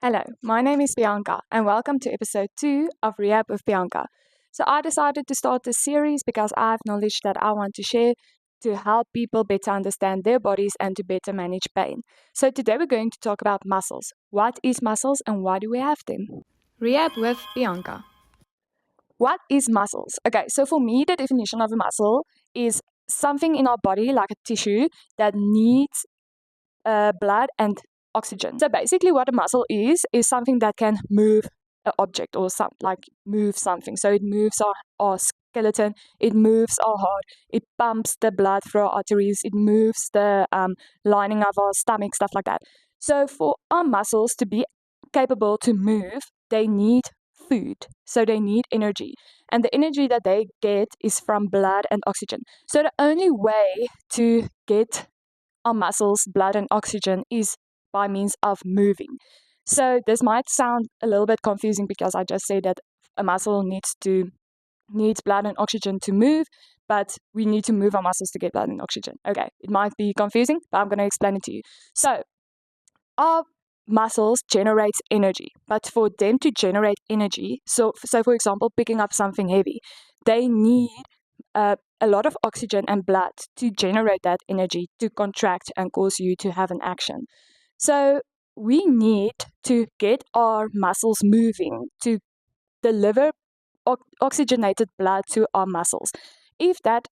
Hello, my name is Bianca, and welcome to episode 2 of Rehab with Bianca. So, I decided to start this series because I have knowledge that I want to share to help people better understand their bodies and to better manage pain. So, today we're going to talk about muscles. What is muscles and why do we have them? Rehab with Bianca. What is muscles? Okay, so for me, the definition of a muscle is something in our body, like a tissue, that needs blood and oxygen. So basically, what a muscle is something that can move an object or move something. So it moves our skeleton, it moves our heart, it pumps the blood through our arteries, it moves the lining of our stomach, stuff like that. So for our muscles to be capable to move, they need food. So they need energy. And the energy that they get is from blood and oxygen. So the only way to get our muscles, blood, and oxygen is by means of moving. So this might sound a little bit confusing because I just said that a muscle needs blood and oxygen to move, but we need to move our muscles to get blood and oxygen. Okay, it might be confusing, but I'm going to explain it to you. So our muscles generate energy, but for them to generate energy, so for example, picking up something heavy, they need a lot of oxygen and blood to generate that energy to contract and cause you to have an action. So we need to get our muscles moving to deliver oxygenated blood to our muscles. If that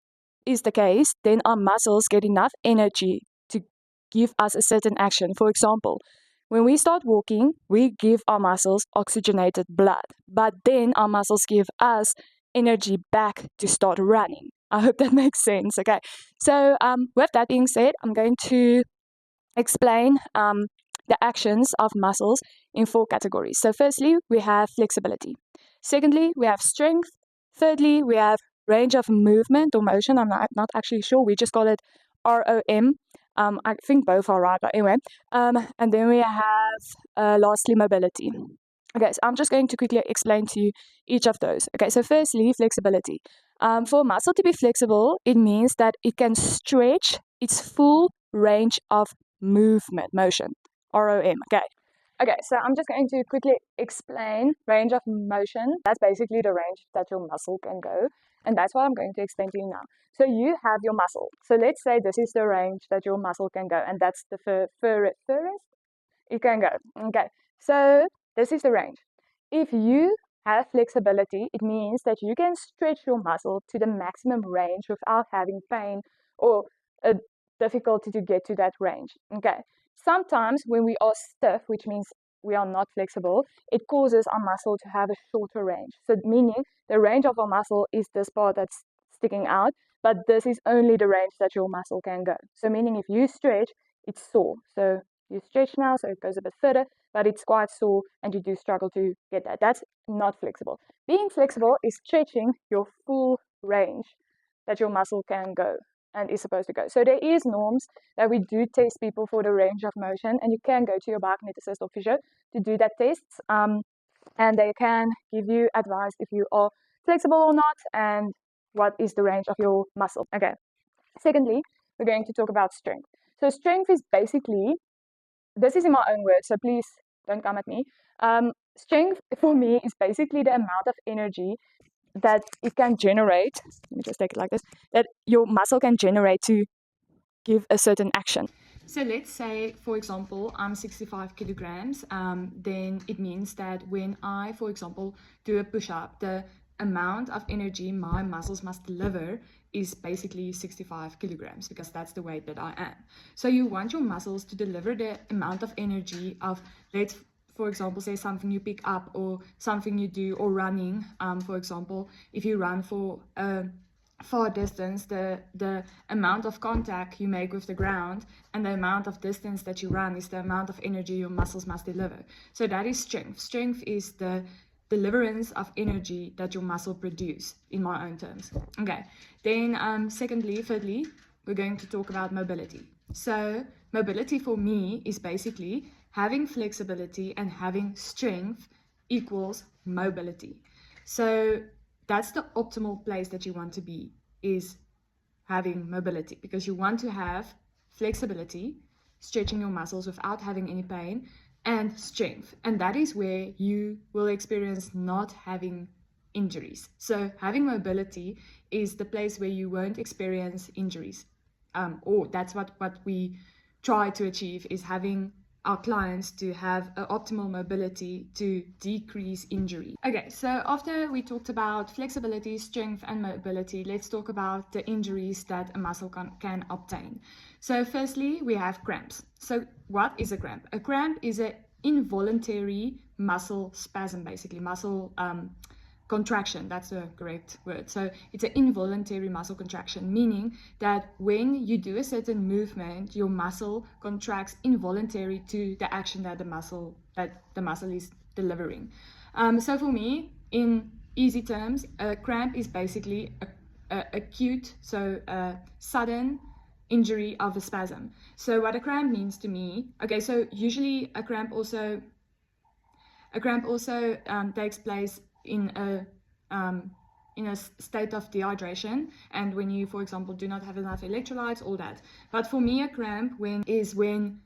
is the case, then our muscles get enough energy to give us a certain action. For example, when we start walking, we give our muscles oxygenated blood, but then our muscles give us energy back to start running. I hope that makes sense. Okay. So, with that being said, I'm going to explain the actions of muscles in 4 categories. So, firstly, we have flexibility. Secondly, we have strength. Thirdly, we have range of movement or motion. I'm not actually sure. We just call it ROM. I think both are right, but anyway. And then we have lastly mobility. Okay, so I'm just going to quickly explain to you each of those. Okay, so firstly, flexibility. For a muscle to be flexible, it means that it can stretch its full range of motion, ROM. Okay, so I'm just going to quickly explain range of motion. That's basically the range that your muscle can go, and that's what I'm going to explain to you now. So you have your muscle. So let's say this is the range that your muscle can go, and that's the furthest it can go. Okay, so this is the range. If you have flexibility, it means that you can stretch your muscle to the maximum range without having pain or a difficulty to get to that range. Okay. Sometimes when we are stiff, which means we are not flexible, it causes our muscle to have a shorter range. So meaning the range of our muscle is this part that's sticking out, but this is only the range that your muscle can go. So meaning if you stretch, it's sore. So you stretch now, so it goes a bit further, but it's quite sore and you do struggle to get that. That's not flexible. Being flexible is stretching your full range that your muscle can go and is supposed to go. So there is norms that we do test people for the range of motion, and you can go to your biokineticist or physio to do that tests, and they can give you advice if you are flexible or not and what is the range of your muscle. Okay. Secondly, we're going to talk about strength. So strength is basically, this is in my own words, so please don't come at me. Strength for me is basically the amount of energy that it can generate. Let me just take it like this, that your muscle can generate to give a certain action. So let's say, for example, I'm 65 kilograms, then it means that when I, for example, do a push-up, the amount of energy my muscles must deliver is basically 65 kilograms because that's the weight that I am. So you want your muscles to deliver the amount of energy of, let's, for example, say something you pick up or something you do, or running, for example, if you run for far distance, the amount of contact you make with the ground and the amount of distance that you run is the amount of energy your muscles must deliver. So that is strength. Strength is the deliverance of energy that your muscle produce, in my own terms. Okay, then thirdly, we're going to talk about mobility. So mobility for me is basically having flexibility and having strength equals mobility. So that's the optimal place that you want to be, is having mobility, because you want to have flexibility, stretching your muscles without having any pain, and strength. And that is where you will experience not having injuries. So having mobility is the place where you won't experience injuries. Or that's what we try to achieve, is having our clients to have an optimal mobility to decrease injury. Okay, so after we talked about flexibility, strength, and mobility, let's talk about the injuries that a muscle can obtain. So firstly, we have cramps. So what is a cramp? A cramp is an involuntary muscle spasm, basically muscle contraction. That's the correct word. So it's an involuntary muscle contraction, meaning that when you do a certain movement, your muscle contracts involuntary to the action that the muscle is delivering. So for me, in easy terms, a cramp is basically a acute, so a sudden injury of a spasm. So what a cramp means to me, okay, so usually a cramp also takes place in a state of dehydration, and when you, for example, do not have enough electrolytes, all that. But for me, a cramp is when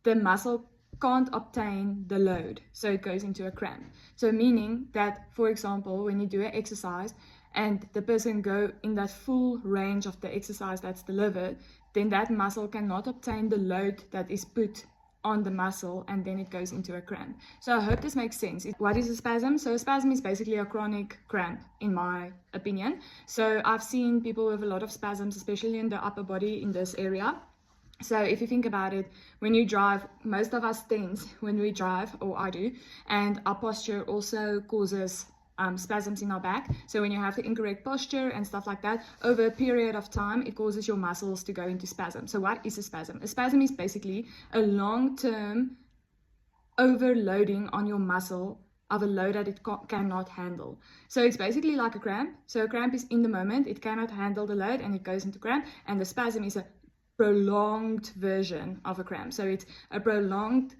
the muscle can't obtain the load, so it goes into a cramp. So meaning that, for example, when you do an exercise and the person go in that full range of the exercise that's delivered, then that muscle cannot obtain the load that is put on the muscle, and then it goes into a cramp. So I hope this makes sense. What is a spasm? So a spasm is basically a chronic cramp, in my opinion. So I've seen people with a lot of spasms, especially in the upper body in this area. So if you think about it, when you drive, most of us tense when we drive, or I do, and our posture also causes spasms in our back. So when you have the incorrect posture and stuff like that, over a period of time, it causes your muscles to go into spasm. So what is a spasm? A spasm is basically a long-term overloading on your muscle of a load that it cannot handle. So it's basically like a cramp. So a cramp is in the moment, it cannot handle the load and it goes into cramp, and the spasm is a prolonged version of a cramp. So it's a prolonged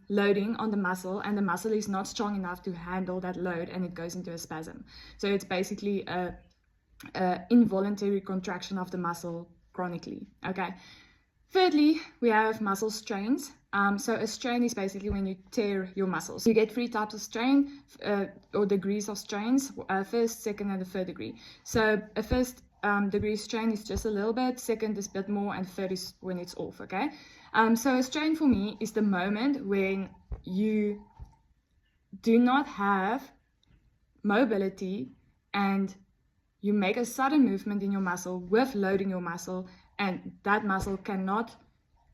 loading on the muscle, and the muscle is not strong enough to handle that load, and it goes into a spasm. So it's basically a involuntary contraction of the muscle chronically. Okay. Thirdly, we have muscle strains. So a strain is basically when you tear your muscles. You get 3 types of strain, or degrees of strains: first, second, and the third degree. So a first degree strain is just a little bit, second is a bit more, and third is when it's off. Okay. So a strain for me is the moment when you do not have mobility and you make a sudden movement in your muscle with loading your muscle, and that muscle cannot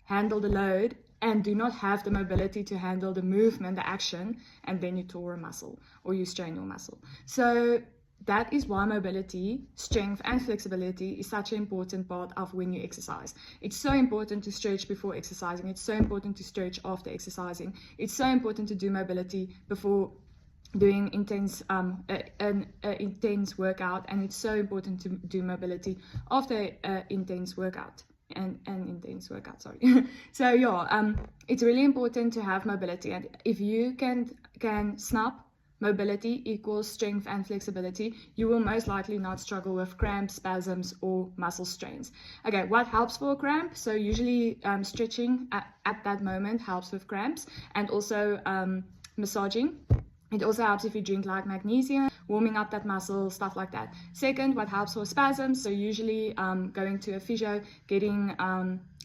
handle the load and do not have the mobility to handle the movement, the action, and then you tore a muscle or you strain your muscle. So that is why mobility, strength, and flexibility is such an important part of when you exercise. It's so important to stretch before exercising. It's so important to stretch after exercising. It's so important to do mobility before doing intense intense workout, and it's so important to do mobility after intense workout. And intense workout, sorry. So yeah, it's really important to have mobility, and if you can snap mobility equals strength and flexibility, you will most likely not struggle with cramps, spasms, or muscle strains. Okay, what helps for a cramp? So usually stretching at that moment helps with cramps, and also massaging. It also helps if you drink like magnesium, warming up that muscle, stuff like that. Second, what helps for spasms? So usually going to a physio, getting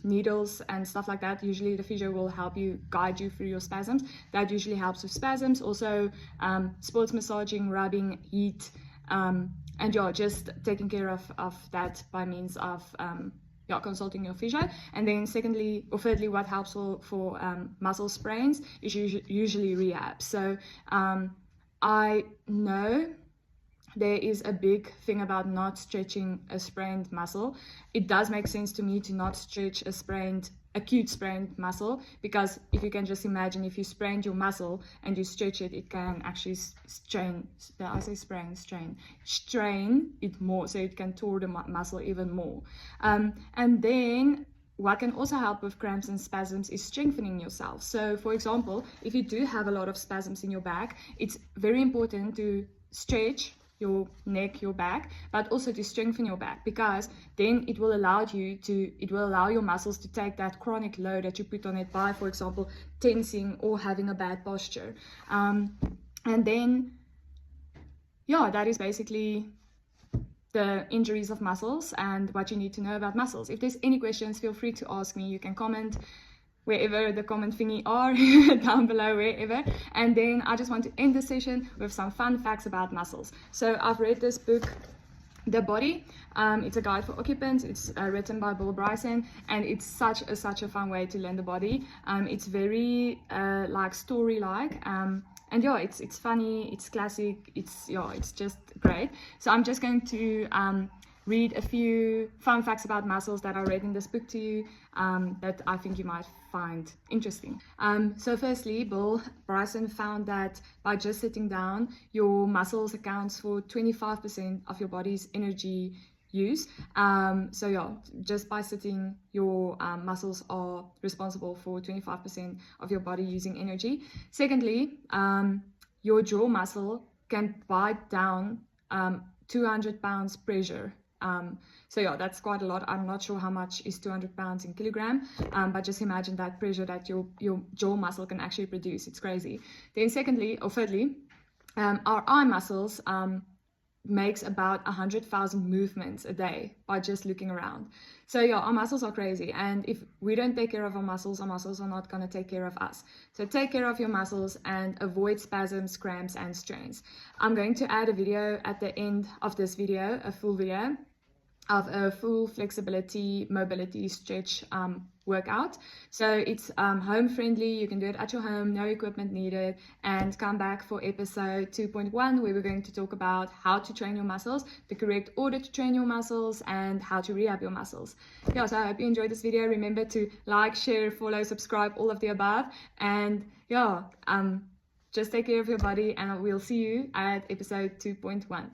needles and stuff like that. Usually the physio will help you, guide you through your spasms. That usually helps with spasms. Also sports massaging, rubbing, heat, and yeah, just taking care of that by means of consulting your physio. And then secondly or thirdly, what helps for muscle sprains is usually rehab. So I know there is a big thing about not stretching a sprained muscle. It does make sense to me to not stretch a acute sprained muscle, because if you can just imagine, if you sprained your muscle and you stretch it, it can actually strain it more, so it can tore the muscle even more. And then what can also help with cramps and spasms is strengthening yourself. So for example, if you do have a lot of spasms in your back, it's very important to stretch your neck, your back, but also to strengthen your back, because then it will allow your muscles to take that chronic load that you put on it by, for example, tensing or having a bad posture. And then, yeah, that is basically the injuries of muscles and what you need to know about muscles. If there's any questions, feel free to ask me. You can comment wherever the comment thingy are, down below, wherever. And then I just want to end the session with some fun facts about muscles. So I've read this book, The Body. It's a guide for occupants. It's written by Bill Bryson, and it's such a fun way to learn the body. It's very like story-like. And yeah, it's funny, it's classic, it's just great. So I'm just going to read a few fun facts about muscles that I read in this book to you, that I think you might find interesting. So firstly, Bill Bryson found that by just sitting down, your muscles accounts for 25% of your body's energy use. So yeah, just by sitting, your muscles are responsible for 25% of your body using energy. Secondly, your jaw muscle can bite down 200 pounds pressure. So yeah, that's quite a lot. I'm not sure how much is 200 pounds in kilogram, but just imagine that pressure that your jaw muscle can actually produce. It's crazy. Then thirdly, our eye muscles makes about 100,000 movements a day by just looking around. So yeah, our muscles are crazy, and if we don't take care of our muscles are not going to take care of us. So take care of your muscles and avoid spasms, cramps and strains. I'm going to add a video at the end of this video, a full video of a full flexibility, mobility, stretch workout. So it's home friendly. You can do it at your home, no equipment needed. And come back for episode 2.1, where we're going to talk about how to train your muscles, the correct order to train your muscles, and how to rehab your muscles. Yeah, so I hope you enjoyed this video. Remember to like, share, follow, subscribe, all of the above. And yeah, just take care of your body, and we'll see you at episode 2.1.